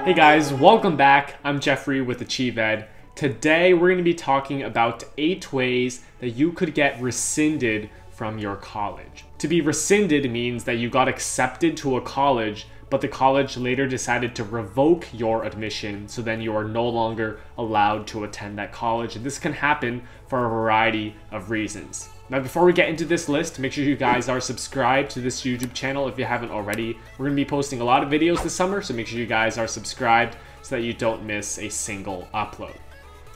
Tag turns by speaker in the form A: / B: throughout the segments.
A: Hey guys, welcome back. I'm Jeffrey with AchieveEd. Today we're going to be talking about 8 ways that you could get rescinded from your college. To be rescinded means that you got accepted to a college, but the college later decided to revoke your admission, so then you are no longer allowed to attend that college. And this can happen for a variety of reasons. Now, before we get into this list, make sure you guys are subscribed to this YouTube channel if you haven't already. We're going to be posting a lot of videos this summer, so make sure you guys are subscribed so that you don't miss a single upload.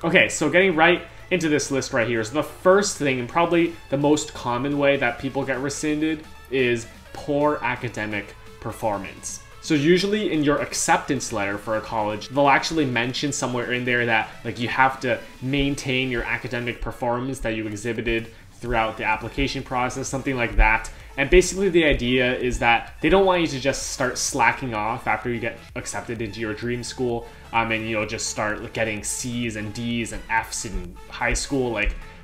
A: Okay, so getting right into this list right here. So the first thing, and probably the most common way that people get rescinded, is poor academic performance. So usually in your acceptance letter for a college, they'll actually mention somewhere in there that you have to maintain your academic performance that you exhibited throughout the application process, something like that. And basically the idea is that they don't want you to just start slacking off after you get accepted into your dream school and just start getting C's and D's and F's in high school.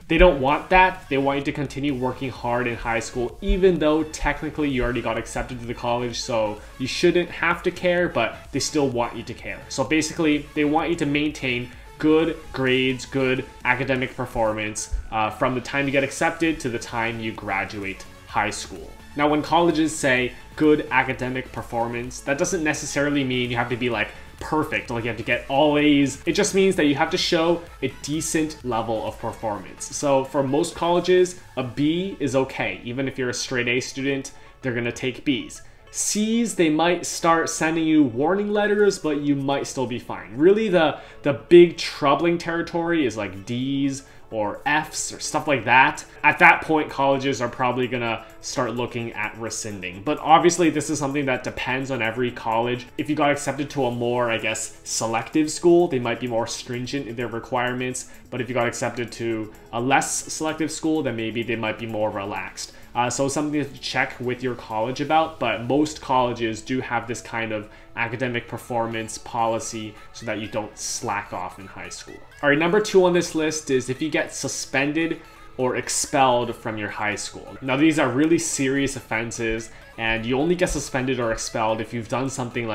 A: They don't want that. They want you to continue working hard in high school, even though technically you already got accepted to the college, so you shouldn't have to care, but they still want you to care. So basically they want you to maintain good grades, good academic performance from the time you get accepted to the time you graduate high school. Now, when colleges say good academic performance, that doesn't necessarily mean you have to be perfect, you have to get all A's. It just means that you have to show a decent level of performance. So for most colleges, a B is okay. Even if you're a straight A student, they're gonna take B's. C's, they might start sending you warning letters, but you might still be fine. Really, the big troubling territory is D's or F's or stuff like that. At that point, colleges are probably gonna start looking at rescinding. But obviously, this is something that depends on every college. If you got accepted to a more, selective school, they might be more stringent in their requirements. But if you got accepted to a less selective school, then maybe they might be more relaxed. So something to check with your college about, but most colleges do have this kind of academic performance policy so that you don't slack off in high school. All right, number 2 on this list is if you get suspended or expelled from your high school. Now, these are really serious offenses, and you only get suspended or expelled if you've done something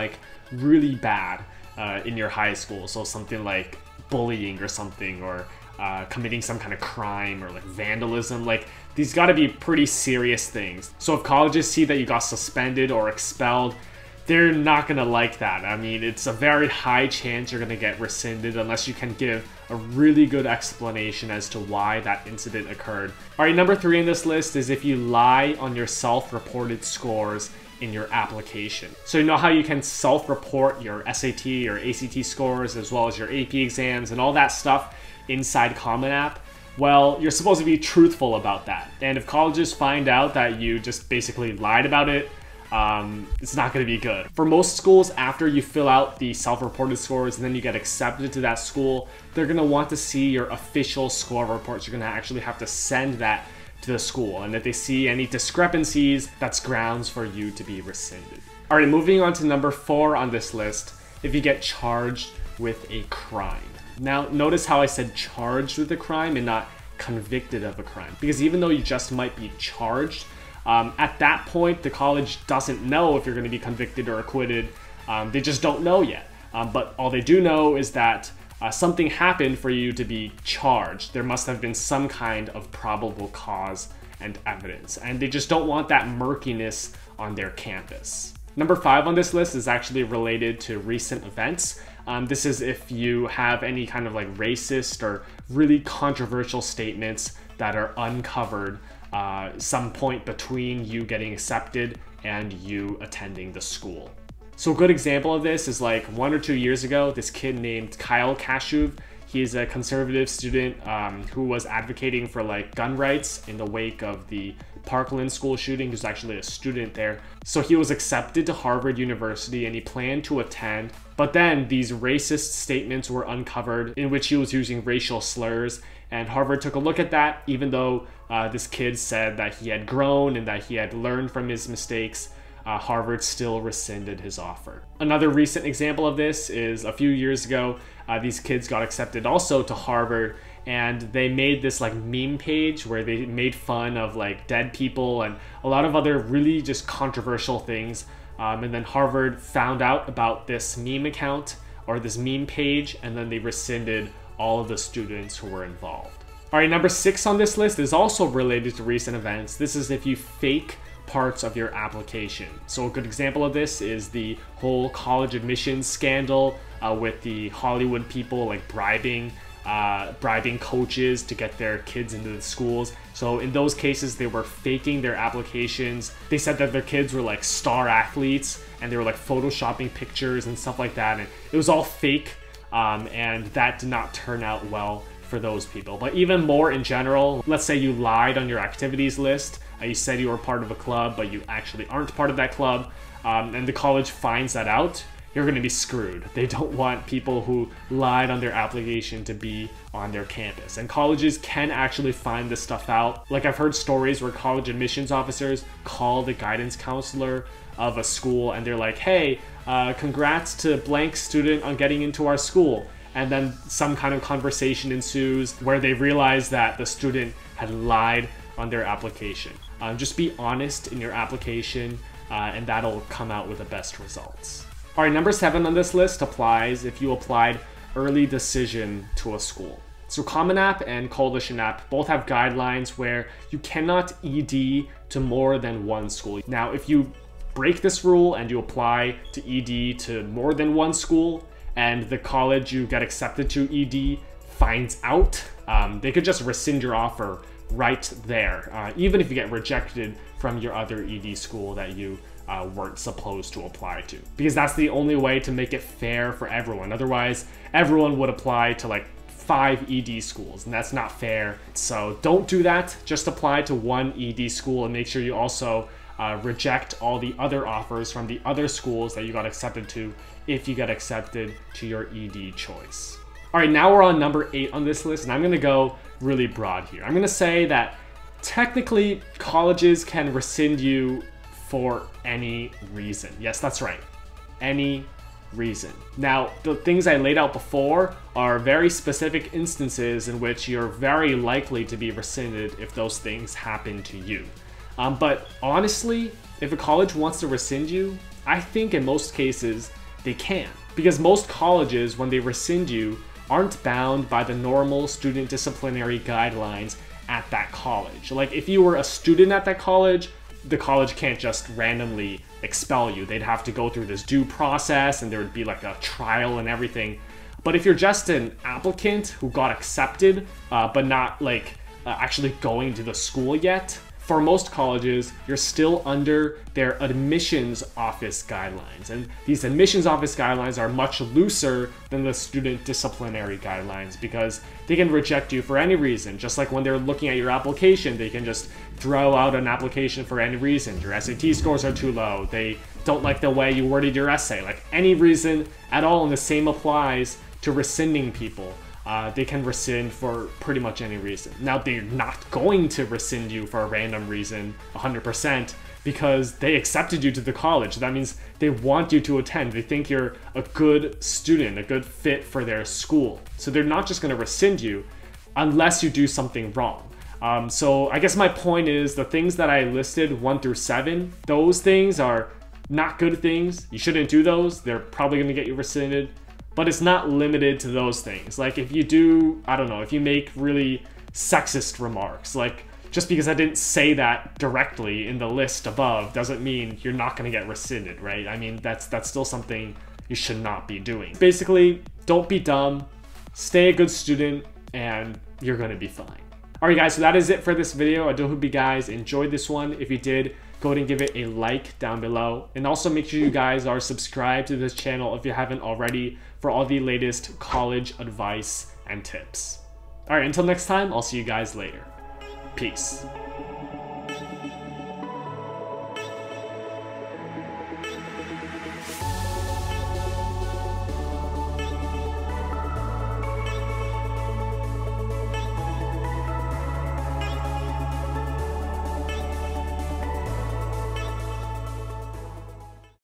A: really bad in your high school. So something like bullying or something, or committing some kind of crime, or vandalism. These got to be pretty serious things. So if colleges see that you got suspended or expelled, they're not gonna like that. I mean, it's a very high chance you're gonna get rescinded unless you can give a really good explanation as to why that incident occurred. All right, number 3 on this list is if you lie on your self-reported scores in your application. So you know how you can self-report your SAT or ACT scores as well as your AP exams and all that stuff inside Common App? Well, you're supposed to be truthful about that. And if colleges find out that you just basically lied about it, it's not going to be good. For most schools, after you fill out the self-reported scores and then you get accepted to that school, they're going to want to see your official score reports. You're going to actually have to send that to the school. And if they see any discrepancies, that's grounds for you to be rescinded. All right, moving on to number 4 on this list, if you get charged with a crime. Now, notice how I said charged with a crime and not convicted of a crime. Because even though you just might be charged, at that point, the college doesn't know if you're going to be convicted or acquitted. They just don't know yet. But all they do know is that something happened for you to be charged. There must have been some kind of probable cause and evidence. And they just don't want that murkiness on their campus. Number 5 on this list is actually related to recent events. This is if you have any kind of racist or really controversial statements that are uncovered some point between you getting accepted and you attending the school. So a good example of this is 1 or 2 years ago, this kid named Kyle Kashuv. He's a conservative student who was advocating for gun rights in the wake of the Parkland school shooting. He was actually a student there. So he was accepted to Harvard University and he planned to attend, but then these racist statements were uncovered in which he was using racial slurs, and Harvard took a look at that. Even though this kid said that he had grown and that he had learned from his mistakes, Harvard still rescinded his offer. Another recent example of this is a few years ago, these kids got accepted also to Harvard, and they made this meme page where they made fun of dead people and a lot of other really just controversial things And then Harvard found out about this meme account or this meme page, and then they rescinded all of the students who were involved. All right, number 6 on this list is also related to recent events. This is if you fake parts of your application. So a good example of this is the whole college admissions scandal with the Hollywood people like bribing coaches to get their kids into the schools. So in those cases, they were faking their applications. They said that their kids were like star athletes and they were like photoshopping pictures and stuff like that. And it was all fake, and that did not turn out well for those people. But even more in general, let's say you lied on your activities list. You said you were part of a club, but you actually aren't part of that club, and the college finds that out. You're going to be screwed. They don't want people who lied on their application to be on their campus. And colleges can actually find this stuff out. Like I've heard stories where college admissions officers call the guidance counselor of a school and they're like, hey, congrats to blank student on getting into our school. And then some kind of conversation ensues where they realize that the student had lied on their application. Just be honest in your application, and that'll come out with the best results. All right, number 7 on this list applies if you applied early decision to a school. So Common App and Coalition App both have guidelines where you cannot ED to more than one school. Now, if you break this rule and you apply to ED to more than one school and the college you get accepted to ED finds out, they could just rescind your offer right there, even if you get rejected from your other ED school that you weren't supposed to apply to, because that's the only way to make it fair for everyone. Otherwise, everyone would apply to like 5 ED schools, and that's not fair. So don't do that. Just apply to one ED school and make sure you also reject all the other offers from the other schools that you got accepted to if you get accepted to your ED choice. All right, now we're on number 8 on this list, and I'm gonna go really broad here. I'm gonna say that technically colleges can rescind you for any reason. Yes, that's right. Any reason. Now, the things I laid out before are very specific instances in which you're very likely to be rescinded if those things happen to you. But honestly, if a college wants to rescind you, I think in most cases they can. Because most colleges, when they rescind you, aren't bound by the normal student disciplinary guidelines at that college. Like if you were a student at that college, the college can't just randomly expel you. They'd have to go through this due process and there would be like a trial and everything. But if you're just an applicant who got accepted, but not like actually going to the school yet, for most colleges, you're still under their admissions office guidelines. And these admissions office guidelines are much looser than the student disciplinary guidelines because they can reject you for any reason. Just like when they're looking at your application, they can just throw out an application for any reason. Your SAT scores are too low. They don't like the way you worded your essay. Like any reason at all, and the same applies to rescinding people. They can rescind for pretty much any reason. Now, they're not going to rescind you for a random reason 100% because they accepted you to the college. That means they want you to attend. They think you're a good student, a good fit for their school. So they're not just going to rescind you unless you do something wrong. So I guess my point is the things that I listed 1 through 7, those things are not good things. You shouldn't do those. They're probably going to get you rescinded. But it's not limited to those things. Like if you do, I don't know, if you make really sexist remarks, like just because I didn't say that directly in the list above doesn't mean you're not gonna get rescinded, right? I mean, that's still something you should not be doing. Basically, don't be dumb, stay a good student, and you're gonna be fine. All right, guys, so that is it for this video. I do hope you guys enjoyed this one. If you did, go ahead and give it a like down below. And also make sure you guys are subscribed to this channel if you haven't already for all the latest college advice and tips. All right, until next time, I'll see you guys later. Peace.